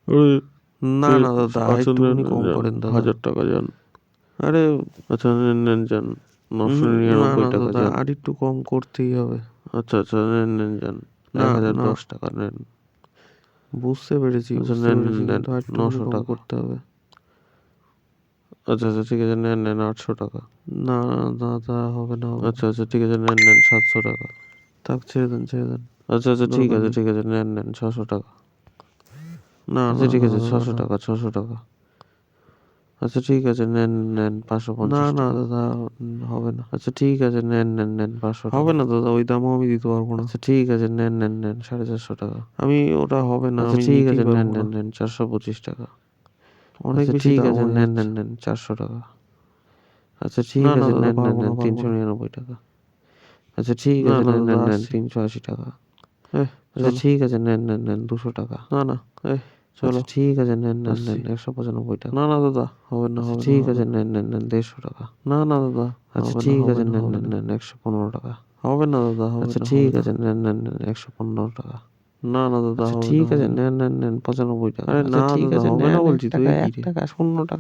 আরে না না দাদা, আচ্ছা একটুখানি নেন কম যান, করেন দাদা। 1000 টাকা যান। আরে আচ্ছা নেন যান, না 999 না টাকা দাদা, যান। আর একটু কম করতেই হবে। আচ্ছা নেন যান, না না, 1010 টাকা নেন। বুঝতে পেরেছি আচ্ছা নেন, কিন্তু আর একটুখানি 900 কম টাকা। করতে হবে। আচ্ছা ঠিক আছে, নেন 800 টাকা। না না দাদা, হবে না হবে না। আচ্ছা ঠিক আছে, নেন 700 টাকা। থাক, ছেড়ে দেন। আচ্ছা ঠিক দরকার আছে নেই। ঠিক আছে, নেন 600 টাকা। না আচ্ছা না ঠিক না আছে, দাদা, 600 টাকা 600 টাকা। আচ্ছা ঠিক আছে, নেন না 550 টাকা। দাদা, হবে না। আচ্ছা ঠিক আছে, নেন 500 হবে টাকা। না দাদা, ওই দামও আমি দিতে পারবো না। আচ্ছা ঠিক আছে, নেন 450 টাকা। আমি ওটা হবে না, আচ্ছা আমি ঠিক নিতেই আছে, পারবো না। নেন 425 টাকা। অনেক আচ্ছা বেশি ঠিক দাম আছে, হয়ে যাচ্ছে। নেন 400 টাকা। আচ্ছা না ঠিক না আছে, দাদা, পারবো নেন না, পারবো না। 399 টাকা। আচ্ছা ঠিক না আছে, না দাদা, নেন আসছি। 380 টাকা। আচ্ছা চলো। ঠিক আছে, নেন 200 টাকা। না চলো। আচ্ছা ঠিক আছে, আসছি। নেন 195 টাকা। না দাদা, হবে না, আচ্ছা হবে না, ঠিক হবে আছে, না। নেন 150 টাকা। না দাদা, আচ্ছা হবে না, ঠিক হবে আছে, না, হবে না। নেন 115 টাকা। হবে না দাদা, হবে আচ্ছা না, ঠিক হবে না। আছে, নেন 115 টাকা। না দাদা, আচ্ছা হবে না, ঠিক আছে, হবে না। নেন 95 টাকা। আরে আচ্ছা না ঠিক দাদা, আছে, হবে নেন না 1 বলছি তো, টাকা, এ কি 1 রে? টাকা, 0 টাকা।